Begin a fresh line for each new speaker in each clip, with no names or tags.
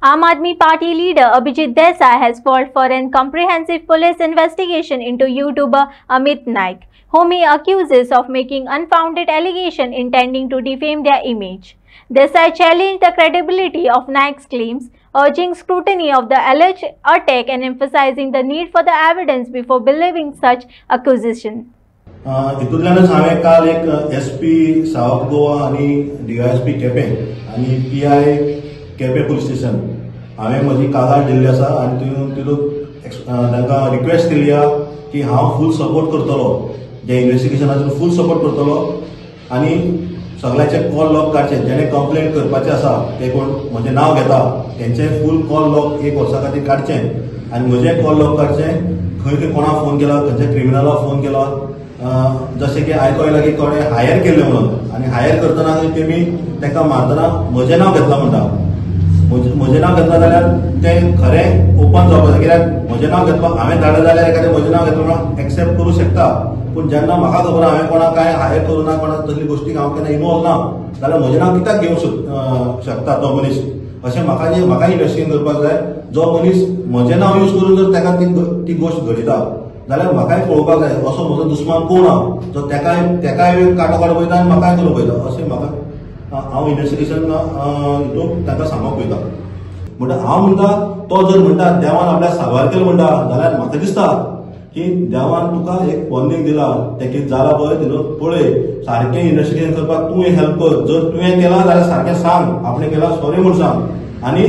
Aam Aadmi Party leader Abhijit Desai has called for a comprehensive police investigation into YouTuber Amit Naik, whom he accuses of making unfounded allegations intending to defame their image. Desai challenged the credibility of Naik's claims, urging scrutiny of the alleged attack and emphasizing the need for the evidence before believing such accusation.
हितूंतल्यानच हांवें काल एक SP south Goa आनी DySP Quepem आनी PI Quepem police station हांवें म्हजी कागाळ दिल्ली आसा आनी तितूंत तांकां रिक्वेस्ट केल्ली आहा की हांव फूल सपोर्ट करतलो जे इन्व्हेस्टिगेशनाचो फूल सपोर्ट करतलो आनी सगळ्याचे कॉल लॉग काडचे जेणे कंप्लेंट करपाचें आसा ते कोण म्हजें नांव घेता तेंचे फूल कॉल लॉग 1 वर्सा खातीर काडचें आनी म्हजें कॉल लॉग काडचें खंय कोणाक फोन केला खंयच्या क्रिमिनलाक फोन केला जशें की आयको येयला की कोणे हायर केल्ले म्हणून आनी हायर करतना तेमी ताका मारतना म्हजें नांव घेतलां म्हणटा म्हजें नांव घेतलां जाल्यार तें खरें ओपन जावपाक जाय कित्याक म्हजें नांव घेतलो हांवें धाडलें जाल्यार एखादें म्हजें नांव घेतलो म्हणून एक्सेप्ट करूं शकता पूण जेन्ना म्हाका खबर हांवें कोणाक काय हायर करूं ना कोणाक तसली गोश्टीक हांव केन्ना इनवॉल्व ना जाल्यार म्हजें नांव कित्याक घेवंक शकता तो मनीस अशें म्हाका इन्वेस्टिगेशन करपाक जाय जो मनीस म्हजें नांव यूज करून जर ताका ती गोश्ट घडिता जाल्यार म्हाकाय पळोवपाक जाय असो म्हजो दुस्मान कोण आहा जो तेकाय काटो काडून पळयता आनी म्हाकाय करून पळयता अशें म्हाका हांव इन्वेस्टिगेशन हितून तांकां सांगूंक पळयता म्हणटा हांव म्हणटा तो जर म्हणटा देवान आपल्याक साबार केलो म्हणटा जाल्यार म्हाका दिसता की देवान तुका एक वॉर्निंग दिला तें कितें जालां पळय तितून पळय सारकें इन्वेस्टिगेशन करपाक तुवें हेल्प कर जर तुवें केलां जाल्यार सारकें सांग आपणें केलां सॉरी म्हूण सांग आनी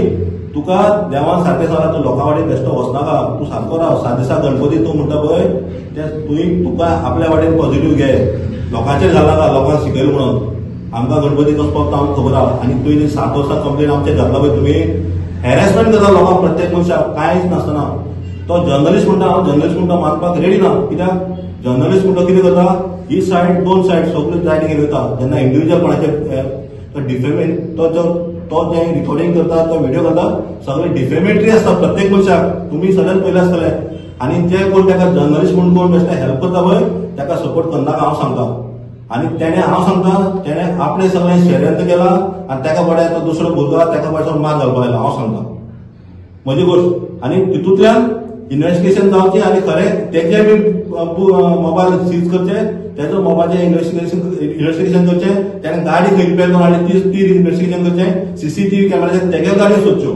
तुका देवान सारकें सांगला तूं लोकां वाटेन बेश्टो वचनाका तूं सारको राव 7 दिसा गणपती तूं म्हणटा पळय तें तुका आपल्या वाटेन पॉझिटिव्ह घे लोकांचेर घालनाका लोकांक शिकयलें म्हणून आमकां गणपती कसो पडटा आमकां खबर आहा आनी तुवें 7 वर्सां कंप्लेन आमचेर घातला पळय तुमी हॅरेसमेंट करता लोकांक प्रत्येक मनशाक कांयच नासतना तो जर्नलिस्ट म्हणटा हांव जर्नलिस्ट म्हणटा मानपाक रेडी ना कित्याक जर्नलिस्ट म्हणटा कितें करता ही सायड 2 सायड सगळ्यो सायडी घेवन वयता जेन्ना इंडिव्हिज्युअल कोणाचेर डिफेमेट तो जे रिकॉर्डिंग करता तो व्हिडिओ करता सगळे डिफेमेटरी आसता प्रत्येक मनशाक तुमी सगळ्यात पयले आसतले आनी जे कोण ताका जर्नलिस्ट म्हणून कोण बेश्टे हेल्प करता पळय ताका सपोर्ट करनाका हांव सांगता आनी हांव सांगता तेणे आपलें सगळें षडयंत्र केलां आनी ताका बरें तो दुसरो भुरगो ताका बरें मार घालपाक लायला हांव सांगता म्हजी गोश्ट आनी तितूंतल्यान इन्वेस्टिगेशन जावचें आनी खरें तेजे बी मोबायल सीज करचे तेजो मोबायलचें इन्वेस्टिगेशन करचें तेणें गाडी खंय रिपेर करून हाडली ती इन्वेस्टिगेशन करचें सीसीटीव्ही कॅमेराचेर तेगे गाडयो सोदच्यो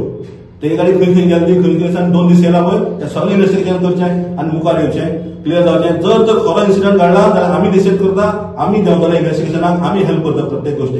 तेगे गाडी खंय गेल्ली खंय 2 दीस येयला पळय तें सगळें इन्वेस्टिगेशन करचें आनी मुखार येवचें क्लियर जावचें जर तर खरो इन्सिडंट घडला जाल्यार आमी डिसायड करता आमी देंवतले इन्वेस्टिगेशनाक आमी हेल्प करता प्रत्येक गोश्टीक